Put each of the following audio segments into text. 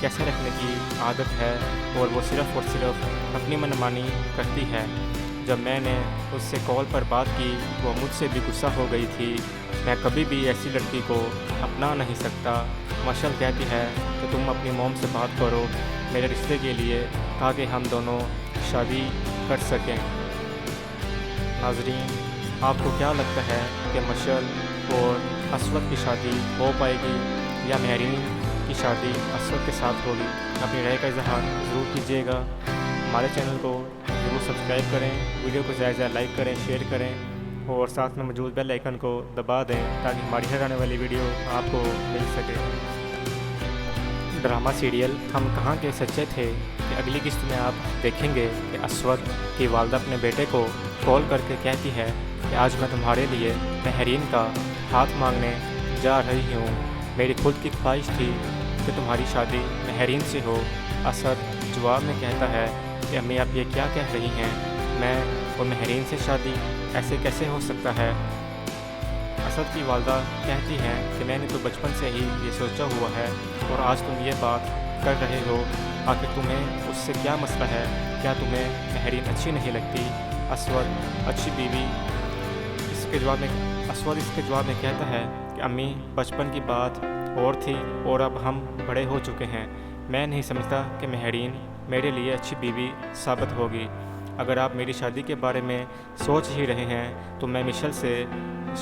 کیسے رکھنے کی عادت ہے اور وہ صرف اپنی منمانی کرتی ہے۔ جب میں نے اس سے کال پر بات کی وہ مجھ سے بھی غصہ ہو گئی تھی۔ میں کبھی بھی ایسی لڑکی کو اپنا نہیں سکتا۔ مشل کہتی ہے کہ تم اپنی موم سے بات کرو میرے رشتے کے لیے تاکہ ہم دونوں شادی کر سکیں۔ ناظرین، آپ کو کیا لگتا ہے کہ مشل اور اسود کی شادی ہو پائے گی یا مہرین کی شادی اسود کے ساتھ ہوگی؟ اپنی رائے کا اظہار ضرور کیجیے گا۔ ہمارے چینل کو ضرور سبسکرائب کریں، ویڈیو کو زیادہ زیادہ لائک کریں، شیئر کریں اور ساتھ میں موجود بیل آئیکن کو دبا دیں تاکہ ہماری ہر آنے والی ویڈیو آپ کو مل سکے۔ ڈرامہ سیریل ہم کہاں کے سچے تھے کہ اگلی قسط میں آپ دیکھیں گے کہ اسود کی والدہ اپنے بیٹے کو کال کر کے کہتی ہے کہ آج میں تمہارے لیے مہرین کا ہاتھ مانگنے جا رہی ہوں۔ میری خود کی خواہش تھی کہ تمہاری شادی مہرین سے ہو۔ اسد جواب میں کہتا ہے کہ امی آپ یہ کیا کہہ رہی ہیں، میں اور مہرین سے شادی ایسے کیسے ہو سکتا ہے؟ اسد کی والدہ کہتی ہیں کہ میں نے تو بچپن سے ہی یہ سوچا ہوا ہے اور آج تم یہ بات کر رہے ہو، آخر تمہیں اس سے کیا مسئلہ ہے؟ کیا تمہیں مہرین اچھی نہیں لگتی؟ اسود اچھی بیوی اس کے جواب میں کہتا ہے کہ امی بچپن کی بات اور تھی اور اب ہم بڑے ہو چکے ہیں۔ میں نہیں سمجھتا کہ مہرین میرے لیے اچھی بیوی ثابت ہوگی۔ اگر آپ میری شادی کے بارے میں سوچ ہی رہے ہیں تو میں مشل سے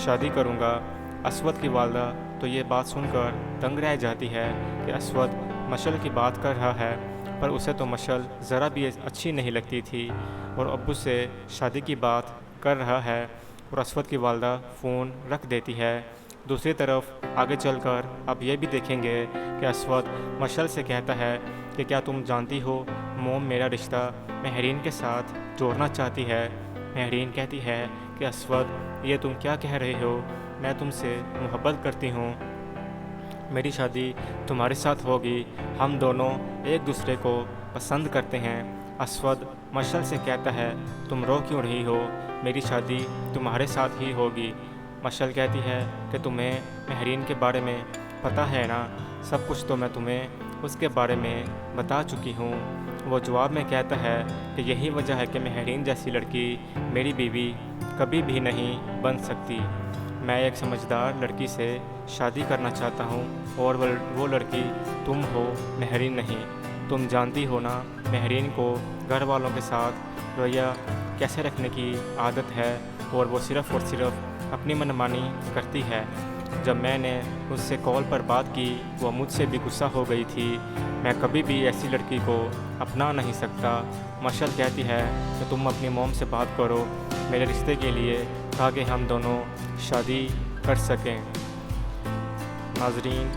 شادی کروں گا۔ اسود کی والدہ تو یہ بات سن کر دنگ رہ جاتی ہے کہ اسود مشل کی بات کر رہا ہے، پر اسے تو مشل ذرا بھی اچھی نہیں لگتی تھی اور ابو سے شادی کی بات کر رہا ہے اور اسود کی والدہ فون رکھ دیتی ہے۔ دوسری طرف آگے چل کر اب یہ بھی دیکھیں گے کہ اسود مشل سے کہتا ہے کہ کیا تم جانتی ہو موم میرا رشتہ مہرین کے ساتھ جوڑنا چاہتی ہے۔ مہرین کہتی ہے کہ اسود یہ تم کیا کہہ رہے ہو، میں تم سے محبت کرتی ہوں، میری شادی تمہارے ساتھ ہوگی، ہم دونوں ایک دوسرے کو پسند کرتے ہیں۔ اسود مشل سے کہتا ہے تم رو کیوں رہی ہو، میری شادی تمہارے ساتھ ہی ہوگی۔ مشل کہتی ہے کہ تمہیں مہرین کے بارے میں پتہ ہے نا، سب کچھ تو میں تمہیں اس کے بارے میں بتا چکی ہوں۔ وہ جواب میں کہتا ہے کہ یہی وجہ ہے کہ مہرین جیسی لڑکی میری بیوی کبھی بھی نہیں بن سکتی۔ میں ایک سمجھدار لڑکی سے شادی کرنا چاہتا ہوں اور وہ لڑکی تم ہو، مہرین نہیں۔ تم جانتی ہو نا مہرین کو گھر والوں کے ساتھ رویہ کیسے رکھنے کی عادت ہے اور وہ صرف اپنی منمانی کرتی ہے۔ جب میں نے اس سے کال پر بات کی وہ مجھ سے بھی غصہ ہو گئی تھی۔ میں کبھی بھی ایسی لڑکی کو اپنا نہیں سکتا۔ مشل کہتی ہے کہ تم اپنی موم سے بات کرو میرے رشتے کے لیے تاکہ ہم دونوں شادی کر سکیں۔ ناظرین،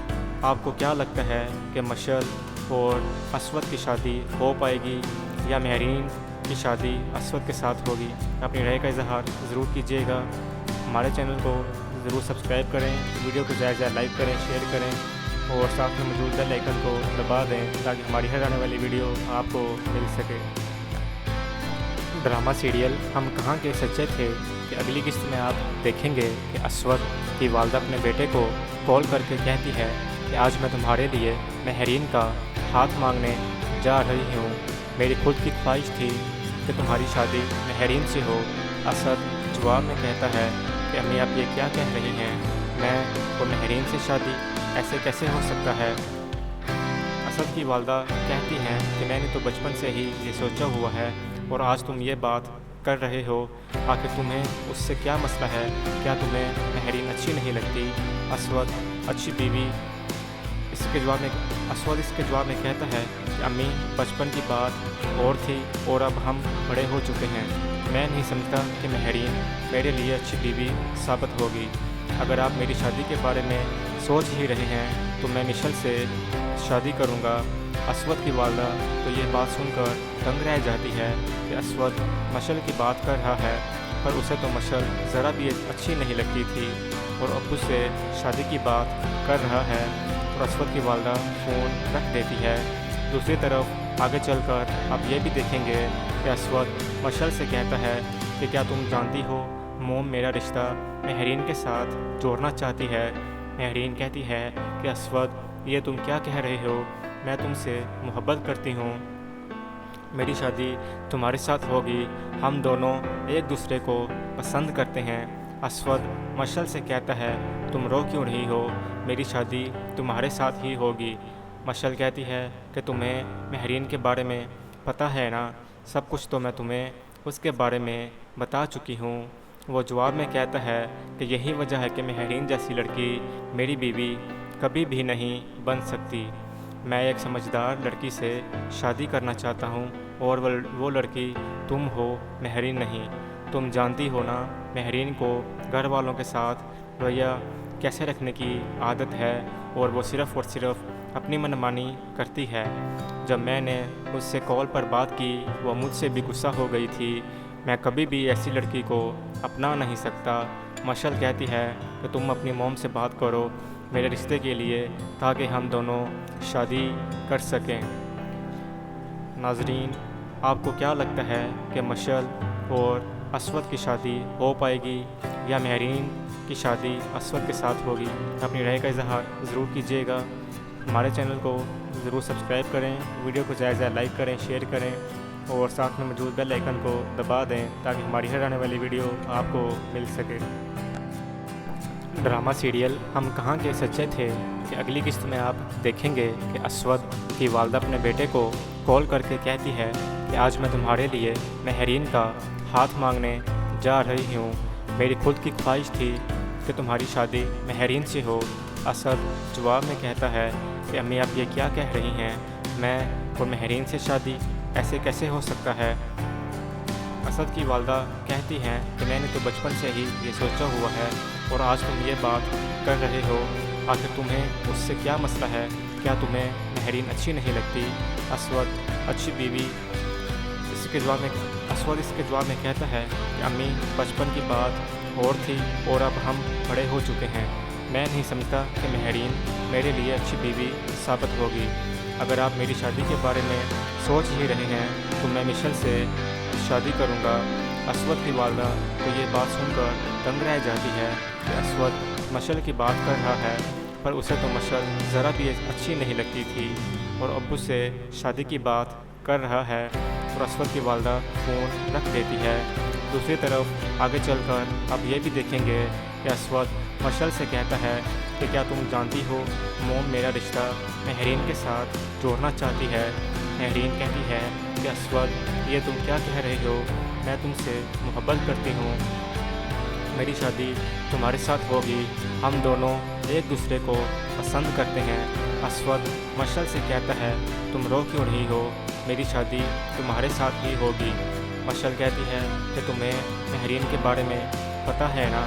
آپ کو کیا لگتا ہے کہ مشل اور اسود کی شادی ہو پائے گی یا مہرین کی شادی اسود کے ساتھ ہوگی؟ اپنی رائے کا اظہار ضرور کیجیے گا۔ ہمارے چینل کو ضرور سبسکرائب کریں، ویڈیو کو زیادہ زیادہ لائک کریں، شیئر کریں اور ساتھ میں موجود بیل آئیکن کو دبا دیں تاکہ ہماری ہر آنے والی ویڈیو آپ کو مل سکے۔ ڈرامہ سیریل ہم کہاں کے سچے تھے کہ اگلی قسط میں آپ دیکھیں گے کہ اسود کی والدہ اپنے بیٹے کو کال کر کے کہتی ہے کہ آج میں تمہارے لیے مہرین کا ہاتھ مانگنے جا رہی ہوں۔ میری خود کی خواہش تھی کہ تمہاری شادی مہرین سے ہو۔ اسد جواب میں کہتا ہے کہ امی آپ یہ کیا کہہ رہی ہیں، میں اور مہرین سے شادی ایسے کیسے ہو سکتا ہے؟ اسد کی والدہ کہتی ہیں کہ میں نے تو بچپن سے ہی یہ سوچا ہوا ہے اور آج تم یہ بات کر رہے ہو، آخر تمہیں اس سے کیا مسئلہ ہے؟ کیا تمہیں مہرین اچھی نہیں لگتی؟ اسود اچھی بیوی اس کے جواب میں کہتا ہے کہ امی بچپن کی بات اور تھی اور اب ہم بڑے ہو چکے ہیں۔ میں نہیں سمجھتا کہ مہرین میرے لیے اچھی بیوی ثابت ہوگی۔ اگر آپ میری شادی کے بارے میں سوچ ہی رہے ہیں تو میں مشل سے شادی کروں گا۔ اسود کی والدہ تو یہ بات سن کر دنگ رہ جاتی ہے کہ اسود مشل کی بات کر رہا ہے، پر اسے تو مشل ذرا بھی اچھی نہیں لگتی تھی اور ابو سے شادی کی بات کر رہا ہے اور اسود کی والدہ فون رکھ دیتی ہے۔ دوسری طرف آگے چل کر اب یہ بھی دیکھیں گے کہ اسود مشل سے کہتا ہے کہ کیا تم جانتی ہو موم میرا رشتہ مہرین کے ساتھ جوڑنا چاہتی ہے۔ مہرین کہتی ہے کہ اسود یہ تم کیا کہہ رہے ہو، میں تم سے محبت کرتی ہوں، میری شادی تمہارے ساتھ ہوگی، ہم دونوں ایک دوسرے کو پسند کرتے ہیں۔ اسود مشعل سے کہتا ہے تم رو کیوں رہی ہو، میری شادی تمہارے ساتھ ہی ہوگی۔ مشعل کہتی ہے کہ تمہیں مہرین کے بارے میں پتہ ہے نا، سب کچھ تو میں تمہیں اس کے بارے میں بتا چکی ہوں۔ وہ جواب میں کہتا ہے کہ یہی وجہ ہے کہ مہرین جیسی لڑکی میری بیوی کبھی بھی نہیں بن سکتی۔ میں ایک سمجھدار لڑکی سے شادی کرنا چاہتا ہوں اور وہ لڑکی تم ہو، مہرین نہیں۔ تم جانتی ہو نا مہرین کو گھر والوں کے ساتھ رویہ کیسے رکھنے کی عادت ہے، اور وہ صرف اپنی منمانی کرتی ہے۔ جب میں نے اس سے کال پر بات کی وہ مجھ سے بھی غصہ ہو گئی تھی۔ میں کبھی بھی ایسی لڑکی کو اپنا نہیں سکتا۔ مشعل کہتی ہے کہ تم اپنی موم سے بات کرو میرے رشتے کے لیے تاکہ ہم دونوں شادی کر سکیں۔ ناظرین، آپ کو کیا لگتا ہے کہ مشعل اور اسود کی شادی ہو پائے گی یا مہرین کی شادی اسود کے ساتھ ہوگی؟ اپنی رائے کا اظہار ضرور کیجیے گا۔ ہمارے چینل کو ضرور سبسکرائب کریں، ویڈیو کو زیادہ سے لائک کریں، شیئر کریں اور ساتھ میں موجود بیل آئیکن کو دبا دیں تاکہ ہماری ہر آنے والی ویڈیو آپ کو مل سکے۔ ڈرامہ سیریل ہم کہاں کے سچے تھے کہ اگلی قسط میں آپ دیکھیں گے کہ اسود کی والدہ اپنے بیٹے کو کال کر کے کہتی ہے کہ آج میں تمہارے لیے مہرین کا ہاتھ مانگنے جا رہی ہوں، میری خود کی خواہش تھی کہ تمہاری شادی مہرین سے ہو۔ اسد جواب میں کہتا ہے کہ امی آپ یہ کیا کہہ رہی ہیں، میں اور مہرین سے شادی ایسے کیسے ہو سکتا ہے؟ اسد کی والدہ کہتی ہیں کہ میں نے تو بچپن سے ہی یہ سوچا ہوا ہے اور آج تم یہ بات کر رہے ہو، آخر تمہیں اس سے کیا مسئلہ ہے؟ کیا تمہیں مہرین اچھی نہیں لگتی؟ اسود اچھی بیوی اس کے جواب میں کہتا ہے کہ امی بچپن کی بات اور تھی اور اب ہم بڑے ہو چکے ہیں، میں نہیں سمجھتا کہ مہرین میرے لیے اچھی بیوی ثابت ہوگی۔ اگر آپ میری شادی کے بارے میں سوچ ہی رہے ہیں تو میں مشعل سے شادی کروں گا۔ اسود کی والدہ تو یہ بات سن کر تنگ رہ جاتی ہے کہ اسود مشعل کی بات کر رہا ہے، پر اسے تو مشعل ذرا بھی اچھی نہیں لگتی تھی اور ابو سے شادی کی بات کر رہا ہے، اور اسود کی والدہ فون رکھ دیتی ہے۔ دوسری طرف آگے چل کر اب یہ بھی دیکھیں گے کہ اسود مشعل سے کہتا ہے کہ کیا تم جانتی ہو موم میرا رشتہ مہرین کے ساتھ جوڑنا چاہتی ہے۔ مہرین کہتی ہے کہ اسود یہ تم کیا کہہ رہے ہو، میں تم سے محبت کرتی ہوں، میری شادی تمہارے ساتھ ہوگی، ہم دونوں ایک دوسرے کو پسند کرتے ہیں۔ اسود مشعل سے کہتا ہے تم رو کیوں رہی ہو، میری شادی تمہارے ساتھ ہی ہوگی۔ مشعل کہتی ہے کہ تمہیں مہرین کے بارے میں پتہ ہے نا،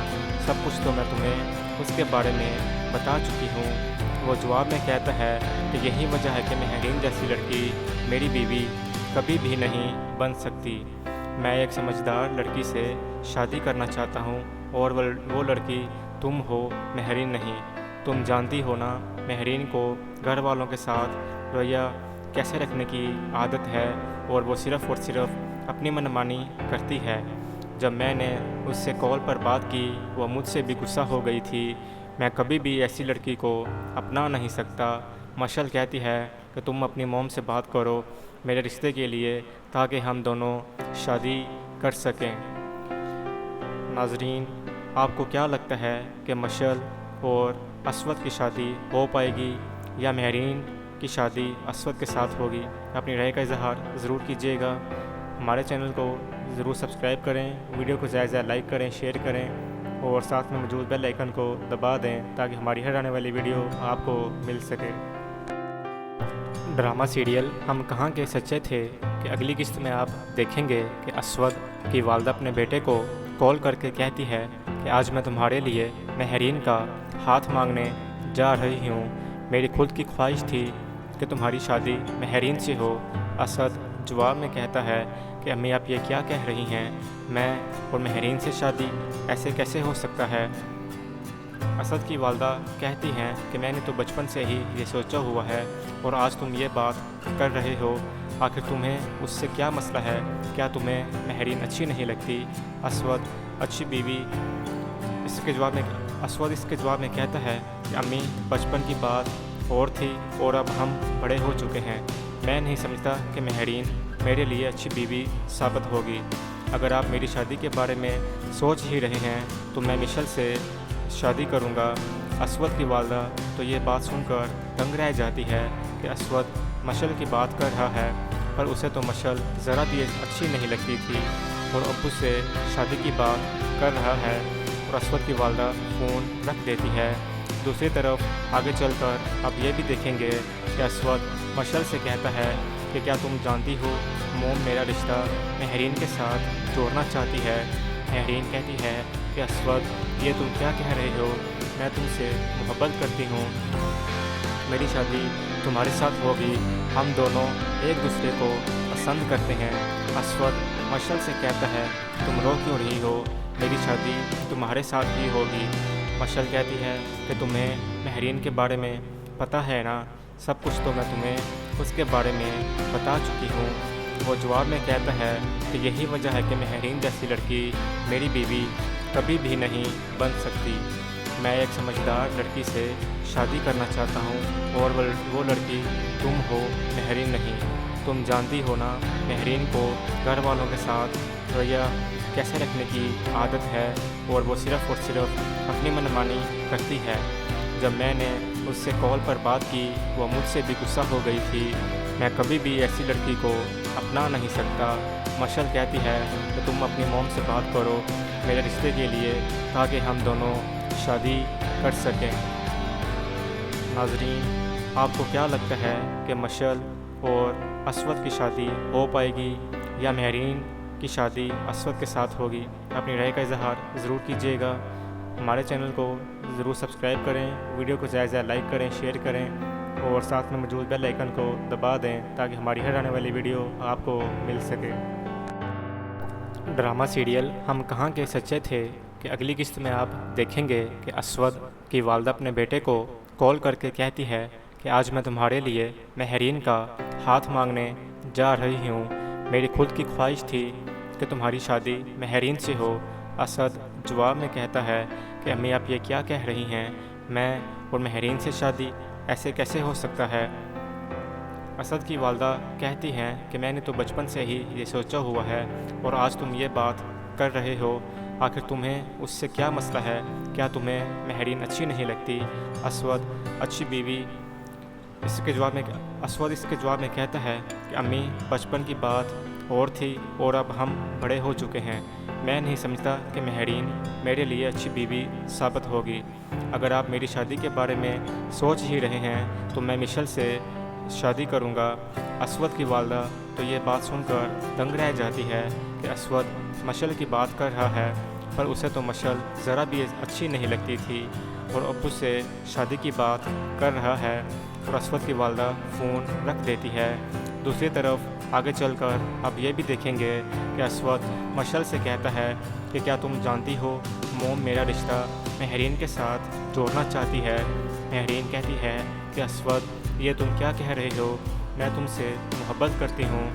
سب کچھ تو میں تمہیں اس کے بارے میں بتا چکی ہوں۔ وہ جواب میں کہتا ہے کہ یہی وجہ ہے کہ مہرین جیسی لڑکی میری بیوی کبھی بھی نہیں بن سکتی۔ میں ایک سمجھدار لڑکی سے شادی کرنا چاہتا ہوں اور وہ لڑکی تم ہو، مہرین نہیں۔ تم جانتی ہو نا مہرین کو گھر والوں کے ساتھ رویہ کیسے رکھنے کی عادت ہے اور وہ صرف اپنی منمانی کرتی ہے۔ جب میں نے اس سے کال پر بات کی وہ مجھ سے بھی غصہ ہو گئی تھی۔ میں کبھی بھی ایسی لڑکی کو اپنا نہیں سکتا۔ مشعل کہتی ہے کہ تم اپنی موم سے بات کرو میرے رشتے کے لیے تاکہ ہم دونوں شادی کر سکیں۔ ناظرین، آپ کو کیا لگتا ہے کہ مشعل اور اسود کی شادی ہو پائے گی یا مہرین کی شادی اسود کے ساتھ ہوگی؟ اپنی رائے کا اظہار ضرور کیجیے گا۔ ہمارے چینل کو ضرور سبسکرائب کریں، ویڈیو کو زیادہ سے زیادہ لائک کریں، شیئر کریں اور ساتھ میں موجود بیل آئیکن کو دبا دیں تاکہ ہماری ہر آنے والی ویڈیو آپ کو مل سکے۔ ڈرامہ سیریل ہم کہاں کے سچے تھے کہ اگلی قسط میں آپ دیکھیں گے کہ اسود کی والدہ اپنے بیٹے کو کال کر کے کہتی ہے کہ آج میں تمہارے لیے مہرین کا ہاتھ مانگنے جا رہی ہوں، میری خود کی خواہش تھی کہ تمہاری شادی مہرین سے ہو۔ اسد جواب میں کہتا ہے کہ امی آپ یہ کیا کہہ رہی ہیں، میں اور مہرین سے شادی ایسے کیسے ہو سکتا ہے؟ اسد کی والدہ کہتی ہیں کہ میں نے تو بچپن سے ہی یہ سوچا ہوا ہے اور آج تم یہ بات کر رہے ہو، آخر تمہیں اس سے کیا مسئلہ ہے؟ کیا تمہیں مہرین اچھی نہیں لگتی؟ اسود اچھی بیوی اس کے جواب میں کہتا ہے کہ امی بچپن کی بات اور تھی اور اب ہم بڑے ہو چکے ہیں۔ میں نہیں سمجھتا کہ مہرین میرے لیے اچھی بیوی ثابت ہوگی۔ اگر آپ میری شادی کے بارے میں سوچ ہی رہے ہیں تو میں مشل سے شادی کروں گا۔ اسود کی والدہ تو یہ بات سن کر دنگ رہ جاتی ہے کہ اسود مشل کی بات کر رہا ہے، پر اسے تو مشل ذرا بھی اچھی نہیں لگتی تھی اور ابو سے شادی کی بات کر رہا ہے اور اسود کی والدہ فون رکھ دیتی ہے۔ دوسری طرف آگے چل کر اب یہ بھی دیکھیں گے کہ اسود مشل سے کہتا ہے کہ کیا تم جانتی ہو موم میرا رشتہ مہرین کے ساتھ جوڑنا چاہتی ہے۔ مہرین کہتی ہے کہ اسود یہ تم کیا کہہ رہے ہو، میں تم سے محبت کرتی ہوں، میری شادی تمہارے ساتھ ہوگی، ہم دونوں ایک دوسرے کو پسند کرتے ہیں۔ اسود مشل سے کہتا ہے تم رو کیوں رہی ہو، میری شادی تمہارے ساتھ ہی ہوگی۔ مشل کہتی ہے کہ تمہیں مہرین کے بارے میں پتہ ہے نا، سب کچھ تو میں تمہیں اس کے بارے میں بتا چکی ہوں۔ وہ جواب میں کہتا ہے کہ یہی وجہ ہے کہ مہرین جیسی لڑکی میری بیوی کبھی بھی نہیں بن سکتی۔ میں ایک سمجھدار لڑکی سے شادی کرنا چاہتا ہوں اور وہ لڑکی تم ہو، مہرین نہیں۔ تم جانتی ہو نا مہرین کو گھر والوں کے ساتھ رویہ کیسے رکھنے کی عادت ہے اور وہ صرف اور صرف اپنی منمانی کرتی ہے۔ جب میں نے اس سے کال پر بات کی وہ مجھ سے بھی غصہ ہو گئی تھی، میں کبھی بھی ایسی لڑکی کو اپنا نہیں سکتا۔ مشل کہتی ہے کہ تم اپنی موم سے بات کرو میرے رشتے کے لیے تاکہ ہم دونوں شادی کر سکیں۔ ناظرین، آپ کو کیا لگتا ہے کہ مشل اور اسود کی شادی ہو پائے گی یا مہرین کی شادی اسود کے ساتھ ہوگی؟ اپنی رائے کا اظہار ضرور کیجیے گا۔ ہمارے چینل کو ضرور سبسکرائب کریں، ویڈیو کو زیادہ سے لائک کریں، شیئر کریں اور ساتھ میں موجود بیل آئیکن کو دبا دیں تاکہ ہماری ہر آنے والی ویڈیو آپ کو مل سکے۔ ڈرامہ سیریل ہم کہاں کے سچے تھے کہ اگلی قسط میں آپ دیکھیں گے کہ اسود کی والدہ اپنے بیٹے کو کال کر کے کہتی ہے کہ آج میں تمہارے لیے مہرین کا ہاتھ مانگنے جا رہی ہوں، میری خود کی خواہش تھی کہ تمہاری شادی مہرین سے ہو۔ اسد جواب میں کہتا ہے کہ امی آپ یہ کیا کہہ رہی ہیں، میں اور مہرین سے شادی ایسے کیسے ہو سکتا ہے؟ اسد کی والدہ کہتی ہیں کہ میں نے تو بچپن سے ہی یہ سوچا ہوا ہے اور آج تم یہ بات کر رہے ہو، آخر تمہیں اس سے کیا مسئلہ ہے؟ کیا تمہیں مہرین اچھی نہیں لگتی؟ اسود اچھی بیوی اس کے جواب میں کہتا ہے کہ امی بچپن کی بات اور تھی اور اب ہم بڑے ہو چکے ہیں، میں نہیں سمجھتا کہ مہرین میرے لیے اچھی بیوی ثابت ہوگی۔ اگر آپ میری شادی کے بارے میں سوچ ہی رہے ہیں تو میں مشل سے شادی کروں گا۔ اسود کی والدہ تو یہ بات سن کر دنگ رہ جاتی ہے کہ اسود مشل کی بات کر رہا ہے، پر اسے تو مشل ذرا بھی اچھی نہیں لگتی تھی اور ابو سے شادی کی بات کر رہا ہے اور اسود کی والدہ فون رکھ دیتی ہے۔ دوسری طرف آگے چل کر اب یہ بھی دیکھیں گے کہ اسود مشل سے کہتا ہے کہ کیا تم جانتی ہو موم میرا رشتہ مہرین کے ساتھ جوڑنا چاہتی ہے۔ مہرین کہتی ہے کہ اسود یہ تم کیا کہہ رہے ہو، میں تم سے محبت کرتی ہوں،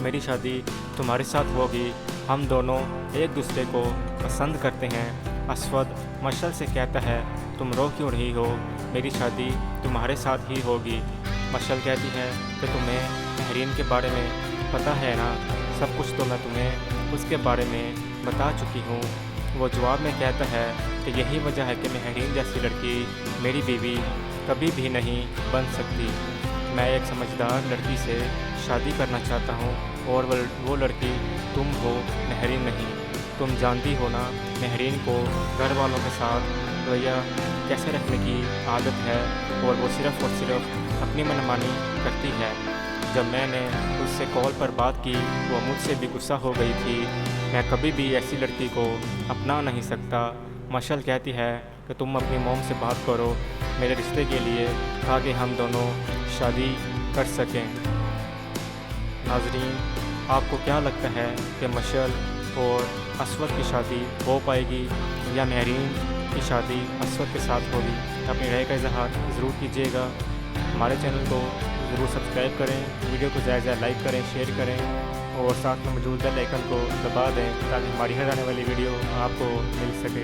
میری شادی تمہارے ساتھ ہوگی، ہم دونوں ایک دوسرے کو پسند کرتے ہیں۔ اسود مشل سے کہتا ہے تم رو کیوں رہی ہو، میری شادی تمہارے ساتھ ہی ہوگی۔ مشل کہتی ہے کہ تمہیں مہرین کے بارے میں پتہ ہے نا، سب کچھ تو میں تمہیں اس کے بارے میں بتا چکی ہوں۔ وہ جواب میں کہتا ہے کہ یہی وجہ ہے کہ مہرین جیسی لڑکی میری بیوی کبھی بھی نہیں بن سکتی۔ میں ایک سمجھدار لڑکی سے شادی کرنا چاہتا ہوں اور وہ لڑکی تم ہو، مہرین نہیں۔ تم جانتی ہو نا مہرین کو گھر والوں کے ساتھ رویہ کیسے رکھنے کی عادت ہے اور وہ صرف اور صرف اپنی منمانی کرتی ہے۔ جب میں نے اس سے کال پر بات کی وہ مجھ سے بھی غصہ ہو گئی تھی، میں کبھی بھی ایسی لڑکی کو اپنا نہیں سکتا۔ مشل کہتی ہے کہ تم اپنی موم سے بات کرو میرے رشتے کے لیے تاکہ ہم دونوں شادی کر سکیں۔ ناظرین، آپ کو کیا لگتا ہے کہ مشل اور اسود کی شادی ہو پائے گی یا مہرین کی شادی اسود کے ساتھ ہوگی؟ اپنی رائے کا اظہار ضرور کیجیے گا۔ ہمارے چینل کو ضرور سبسکرائب کریں، ویڈیو کو زیادہ سے زیادہ لائک کریں، شیئر کریں اور ساتھ میں موجود بیل آئیکن کو دبا دیں تاکہ ہماری ہر آنے والی ویڈیو آپ کو مل سکے۔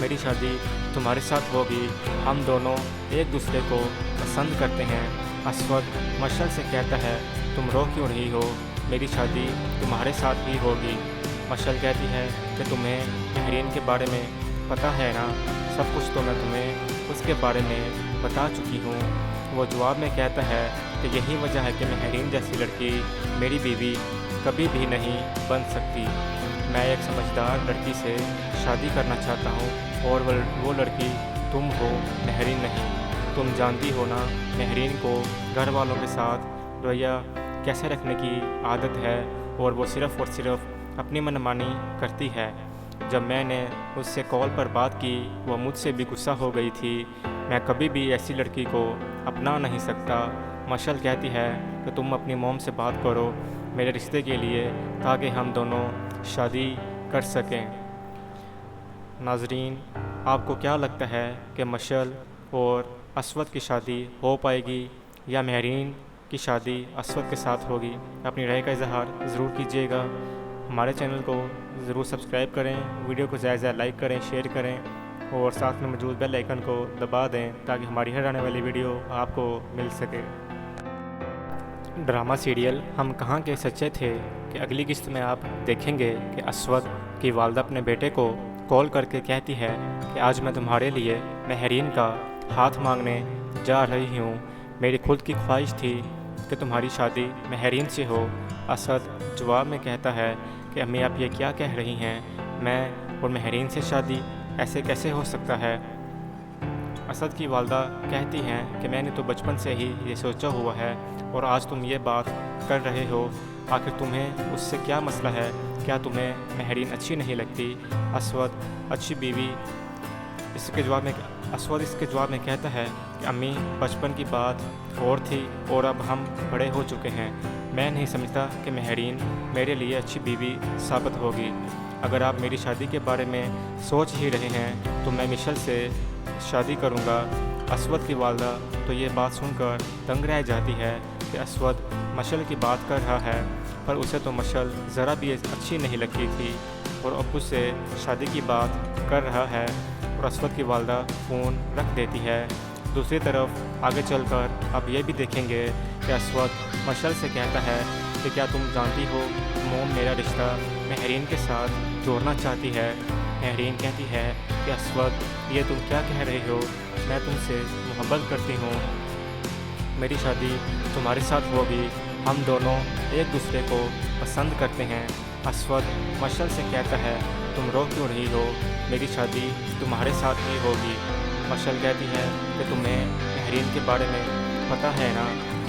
میری شادی تمہارے ساتھ ہوگی، ہم دونوں ایک دوسرے کو پسند کرتے ہیں۔ اسود مشعل سے کہتا ہے تم رو کیوں رہی ہو، میری شادی تمہارے ساتھ ہی ہوگی۔ مشعل کہتی ہے کہ تمہیں مہرین کے بارے میں پتہ ہے نا، سب کچھ تو میں تمہیں اس کے بارے میں بتا چکی ہوں۔ وہ جواب میں کہتا ہے کہ یہی وجہ ہے کہ مہرین جیسی لڑکی میری بیوی کبھی بھی نہیں بن سکتی۔ میں ایک سمجھدار لڑکی سے شادی کرنا چاہتا ہوں اور وہ لڑکی تم ہو، مہرین نہیں۔ تم جانتی ہو نا مہرین کو گھر والوں کے ساتھ رویہ کیسے رکھنے کی عادت ہے، اور وہ صرف اپنی منمانی کرتی ہے۔ جب میں نے اس سے کال پر بات کی وہ مجھ سے بھی غصہ ہو گئی تھی۔ میں کبھی بھی ایسی لڑکی کو اپنا نہیں سکتا۔ مشعل کہتی ہے کہ تم اپنی موم سے بات کرو میرے رشتے کے لیے تاکہ ہم دونوں شادی کر سکیں۔ ناظرین، آپ کو کیا لگتا ہے کہ مشعل اور اسود کی شادی ہو پائے گی یا مہرین کی شادی اسود کے ساتھ ہوگی؟ اپنی رائے کا اظہار ضرور کیجیے گا۔ ہمارے چینل کو ضرور سبسکرائب کریں، ویڈیو کو زیادہ زیادہ لائک کریں، شیئر کریں اور ساتھ میں موجود بیل آئیکن کو دبا دیں تاکہ ہماری ہر آنے والی ویڈیو آپ کو مل سکے۔ ڈرامہ سیریل ہم کہاں کے سچے تھے کہ اگلی قسط میں آپ دیکھیں گے کہ اسود کی والدہ اپنے بیٹے کو کال کر کے کہتی ہے کہ آج میں تمہارے لیے مہرین کا ہاتھ مانگنے جا رہی ہوں، میری خود کی خواہش تھی کہ تمہاری شادی مہرین سے ہو۔ اسد جواب میں کہتا ہے کہ امی آپ یہ کیا کہہ رہی ہیں، میں اور مہرین سے شادی ایسے کیسے ہو سکتا ہے؟ اسد کی والدہ کہتی ہیں کہ میں نے تو بچپن سے ہی یہ سوچا ہوا ہے اور آج تم یہ بات کر رہے ہو، آخر تمہیں اس سے کیا مسئلہ ہے؟ کیا تمہیں مہرین اچھی نہیں لگتی؟ اسود اچھی بیوی اس کے جواب میں کہتا ہے کہ امی بچپن کی بات اور تھی اور اب ہم بڑے ہو چکے ہیں، میں نہیں سمجھتا کہ مہرین میرے لیے اچھی بیوی ثابت ہوگی۔ اگر آپ میری شادی کے بارے میں سوچ ہی رہے ہیں تو میں مشعل سے شادی کروں گا۔ اسود کی والدہ تو یہ بات سن کر دنگ رہ جاتی ہے کہ اسود مشعل کی بات کر رہا ہے، پر اسے تو مشعل ذرا بھی اچھی نہیں لگتی تھی اور اب اس سے شادی کی بات کر رہا ہے، اور اسود کی والدہ فون رکھ دیتی ہے۔ دوسری طرف آگے چل کر اب یہ بھی دیکھیں گے کہ اسود مشعل سے کہتا ہے کہ کیا تم جانتی ہو موم میرا رشتہ مہرین کے ساتھ جوڑنا چاہتی ہے؟ مہرین کہتی ہے کہ اسود یہ تم کیا کہہ رہے ہو، میں تم سے محبت کرتی ہوں، میری شادی تمہارے ساتھ ہوگی، ہم دونوں ایک دوسرے کو پسند کرتے ہیں۔ اسود مشعل سے کہتا ہے تم رو کیوں رہی ہو، میری شادی تمہارے ساتھ ہی ہوگی۔ مشعل کہتی ہے کہ تمہیں مہرین کے بارے میں پتہ ہے نا،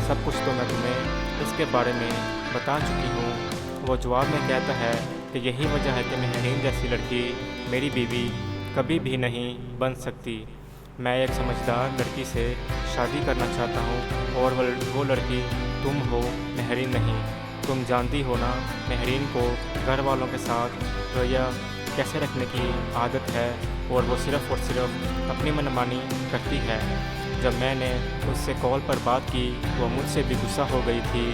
سب کچھ تو میں تمہیں اس کے بارے میں بتا چکی ہوں۔ وہ جواب میں کہتا ہے کہ یہی وجہ ہے کہ مہرین جیسی لڑکی میری بیوی کبھی بھی نہیں بن سکتی۔ میں ایک سمجھدار لڑکی سے شادی کرنا چاہتا ہوں اور وہ لڑکی تم ہو، مہرین نہیں۔ تم جانتی ہو نا مہرین کو گھر والوں کے ساتھ رویہ کیسے رکھنے کی عادت ہے اور وہ صرف اپنی منمانی کرتی ہے۔ جب میں نے اس سے کال پر بات کی وہ مجھ سے بھی غصہ ہو گئی تھی۔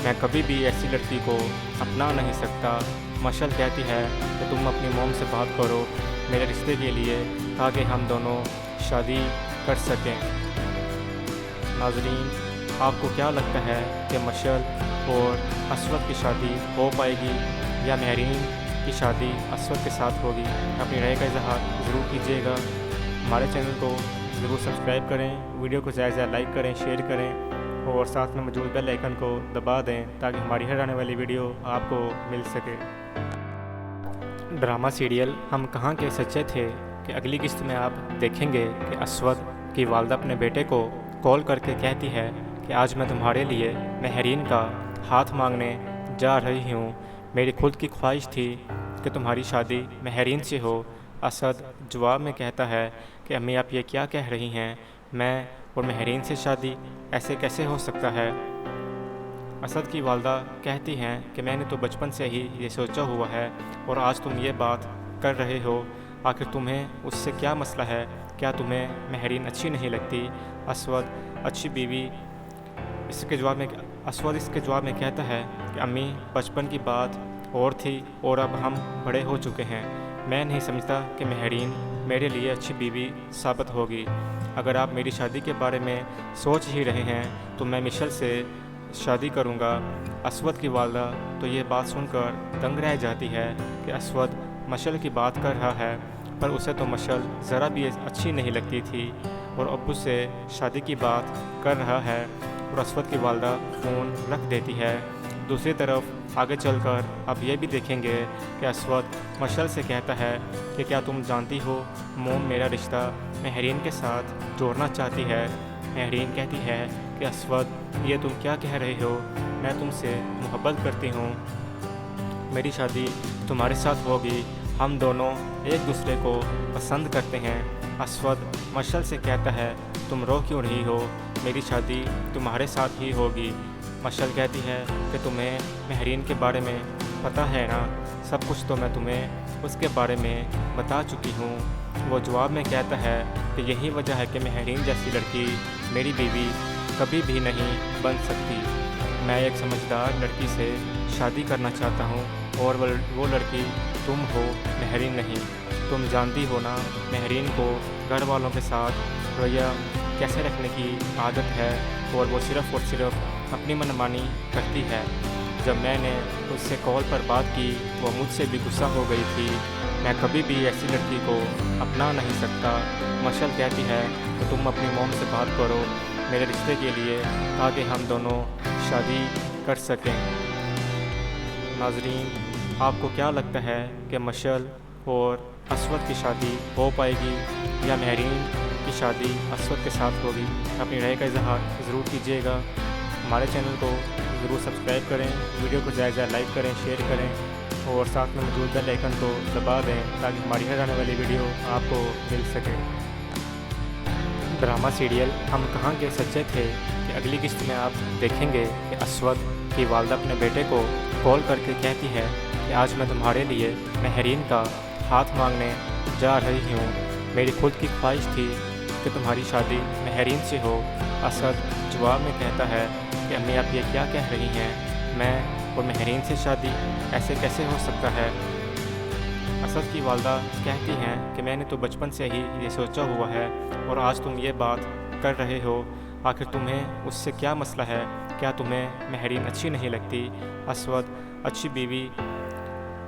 میں کبھی بھی ایسی لڑکی کو اپنا نہیں سکتا۔ مشعل کہتی ہے کہ تم اپنی موم سے بات کرو میرے رشتے کے لیے تاکہ ہم دونوں شادی کر سکیں۔ ناظرین، آپ کو کیا لگتا ہے کہ مشعل اور اسود کی شادی ہو پائے گی یا مہرین کی شادی اسود کے ساتھ ہوگی؟ اپنی رائے کا اظہار ضرور کیجیے گا۔ ہمارے چینل کو ضرور سبسکرائب کریں، ویڈیو کو زیادہ زیادہ لائک کریں، شیئر کریں اور ساتھ میں موجود بیل آئیکن کو دبا دیں تاکہ ہماری ہر آنے والی ویڈیو آپ کو مل سکے۔ ڈرامہ سیریل ہم کہاں کے سچے تھے کہ اگلی قسط میں آپ دیکھیں گے کہ اسود کی والدہ اپنے بیٹے کو کال کر کے کہتی ہے کہ آج میں تمہارے لیے مہرین کا ہاتھ مانگنے جا رہی ہوں، میری خود کی خواہش تھی کہ تمہاری شادی مہرین سے ہو۔ اسد جواب میں کہتا ہے کہ امی آپ یہ کیا کہہ رہی ہیں، میں اور مہرین سے شادی ایسے کیسے ہو سکتا ہے؟ اسد کی والدہ کہتی ہیں کہ میں نے تو بچپن سے ہی یہ سوچا ہوا ہے اور آج تم یہ بات کر رہے ہو، آخر تمہیں اس سے کیا مسئلہ ہے؟ کیا تمہیں مہرین اچھی نہیں لگتی؟ اسود اچھی بیوی اس کے جواب میں کہتا ہے کہ امی بچپن کی بات اور تھی اور اب ہم بڑے ہو چکے ہیں، میں نہیں سمجھتا کہ مہرین میرے لیے اچھی بیوی ثابت ہوگی۔ اگر آپ میری شادی کے بارے میں سوچ ہی رہے ہیں تو میں مشل سے شادی کروں گا۔ اسود کی والدہ تو یہ بات سن کر دنگ رہ جاتی ہے کہ اسود مشل کی بات کر رہا ہے، پر اسے تو مشل ذرا بھی اچھی نہیں لگتی تھی اور ابو سے شادی کی بات کر رہا ہے، اور اسود کی والدہ فون رکھ دیتی ہے۔ دوسری طرف آگے چل کر اب یہ بھی دیکھیں گے کہ اسود مشل سے کہتا ہے کہ کیا تم جانتی ہو موم میرا رشتہ مہرین کے ساتھ جوڑنا چاہتی ہے۔ مہرین کہتی ہے کہ اسود یہ تم کیا کہہ رہے ہو، میں تم سے محبت کرتی ہوں، میری شادی تمہارے ساتھ ہوگی، ہم دونوں ایک دوسرے کو پسند کرتے ہیں۔ اسود مشل سے کہتا ہے تم رو کیوں رہی ہو، میری شادی تمہارے ساتھ ہی ہوگی۔ مشل کہتی ہے کہ تمہیں مہرین کے بارے میں پتہ ہے نا، سب کچھ تو میں تمہیں اس کے بارے میں بتا چکی ہوں۔ وہ جواب میں کہتا ہے کہ یہی وجہ ہے کہ مہرین جیسی لڑکی میری بیوی کبھی بھی نہیں بن سکتی۔ میں ایک سمجھدار لڑکی سے شادی کرنا چاہتا ہوں اور وہ لڑکی تم ہو، مہرین نہیں۔ تم جانتی ہو نا مہرین کو گھر والوں کے ساتھ رویہ کیسے رکھنے کی عادت ہے، اور وہ صرف اپنی منمانی کرتی ہے۔ جب میں نے اس سے کال پر بات کی وہ مجھ سے بھی غصہ ہو گئی تھی، میں کبھی بھی ایسی لڑکی کو اپنا نہیں سکتا۔ مشل کہتی ہے کہ تم اپنی موم سے بات کرو میرے رشتے کے لیے تاکہ ہم دونوں شادی کر سکیں۔ ناظرین، آپ کو کیا لگتا ہے کہ مشل اور اسود کی شادی ہو پائے گی یا مہرین کی شادی اسود کے ساتھ ہوگی؟ اپنی رائے کا اظہار ضرور کیجیے گا۔ ہمارے چینل کو ضرور سبسکرائب کریں، ویڈیو کو زیادہ لائک کریں، شیئر کریں اور ساتھ میں موجود بیل آئیکن کو دبا دیں تاکہ ہماری ہر آنے والی ویڈیو آپ کو مل سکے۔ ڈرامہ سیریل ہم کہاں کے سچے تھے کہ اگلی قسط میں آپ دیکھیں گے کہ اسود کی والدہ اپنے بیٹے کو کال کر کے کہتی ہے کہ آج میں تمہارے لیے مہرین کا ہاتھ مانگنے جا رہی ہوں، میری خود کی خواہش تھی کہ تمہاری شادی مہرین سے ہو۔ اسد جواب میں کہتا ہے کہ امی آپ یہ کیا کہہ رہی ہیں، میں اور مہرین سے شادی ایسے کیسے ہو سکتا ہے؟ اسد کی والدہ کہتی ہیں کہ میں نے تو بچپن سے ہی یہ سوچا ہوا ہے اور آج تم یہ بات کر رہے ہو، آخر تمہیں اس سے کیا مسئلہ ہے؟ کیا تمہیں مہرین اچھی نہیں لگتی؟ اسود اچھی بیوی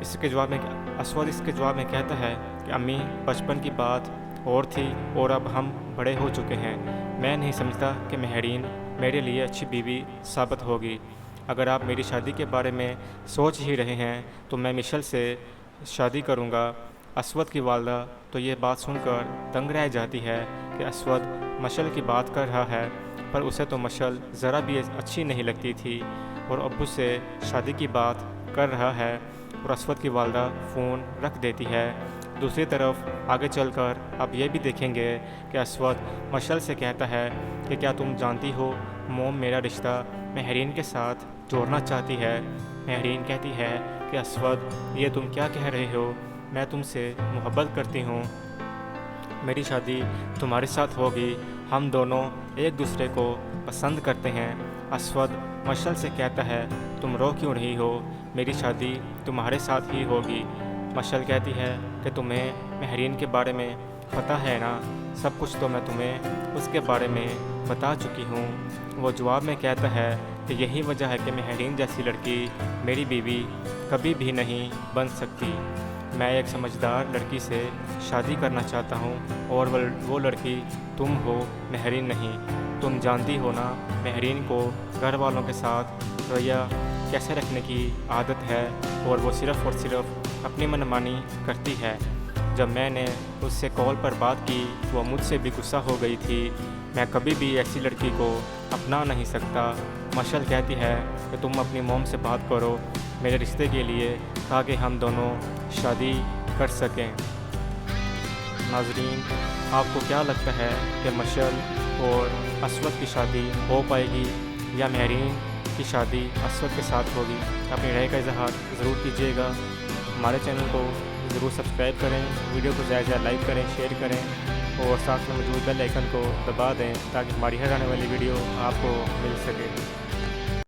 اس کے جواب میں کہتا ہے کہ امی بچپن کی بات اور تھی اور اب ہم بڑے ہو چکے ہیں، میں نہیں سمجھتا کہ مہرین میرے لیے اچھی بیوی ثابت ہوگی۔ اگر آپ میری شادی کے بارے میں سوچ ہی رہے ہیں تو میں مشل سے شادی کروں گا۔ اسود کی والدہ تو یہ بات سن کر دنگ رہ جاتی ہے کہ اسود مشل کی بات کر رہا ہے، پر اسے تو مشل ذرا بھی اچھی نہیں لگتی تھی اور ابو سے شادی کی بات کر رہا ہے، اور اسود کی والدہ فون رکھ دیتی ہے۔ دوسری طرف آگے چل کر اب یہ بھی دیکھیں گے کہ اسود مشل سے کہتا ہے کہ کیا تم جانتی ہو موم میرا رشتہ مہرین کے ساتھ جوڑنا چاہتی ہے۔ مہرین کہتی ہے کہ اسود یہ تم کیا کہہ رہے ہو، میں تم سے محبت کرتی ہوں، میری شادی تمہارے ساتھ ہوگی، ہم دونوں ایک دوسرے کو پسند کرتے ہیں۔ اسود مشل سے کہتا ہے تم رو کیوں رہی ہو، میری شادی تمہارے ساتھ ہی ہوگی۔ مشل کہتی ہے کہ تمہیں مہرین کے بارے میں پتہ ہے نا، سب کچھ تو میں تمہیں اس کے بارے میں بتا چکی ہوں۔ وہ جواب میں کہتا ہے کہ یہی وجہ ہے کہ مہرین جیسی لڑکی میری بیوی کبھی بھی نہیں بن سکتی۔ میں ایک سمجھدار لڑکی سے شادی کرنا چاہتا ہوں اور وہ لڑکی تم ہو، مہرین نہیں۔ تم جانتی ہو نا مہرین کو گھر والوں کے ساتھ رویہ کیسے رکھنے کی عادت ہے اور وہ صرف اپنی منمانی کرتی ہے۔ جب میں نے اس سے کال پر بات کی وہ مجھ سے بھی غصہ ہو گئی تھی، میں کبھی بھی ایسی لڑکی کو اپنا نہیں سکتا۔ مشل کہتی ہے کہ تم اپنی موم سے بات کرو میرے رشتے کے لیے تاکہ ہم دونوں شادی کر سکیں۔ ناظرین، آپ کو کیا لگتا ہے کہ مشل اور اسود کی شادی ہو پائے گی یا مہرین کی شادی اسود کے ساتھ ہوگی؟ اپنی رائے کا اظہار ضرور کیجیے گا۔ ہمارے چینل کو ضرور سبسکرائب کریں، ویڈیو کو زیادہ لائک کریں، شیئر کریں اور ساتھ میں موجود بیل آئیکن کو دبا دیں تاکہ ہماری ہر آنے والی ویڈیو آپ کو مل سکے۔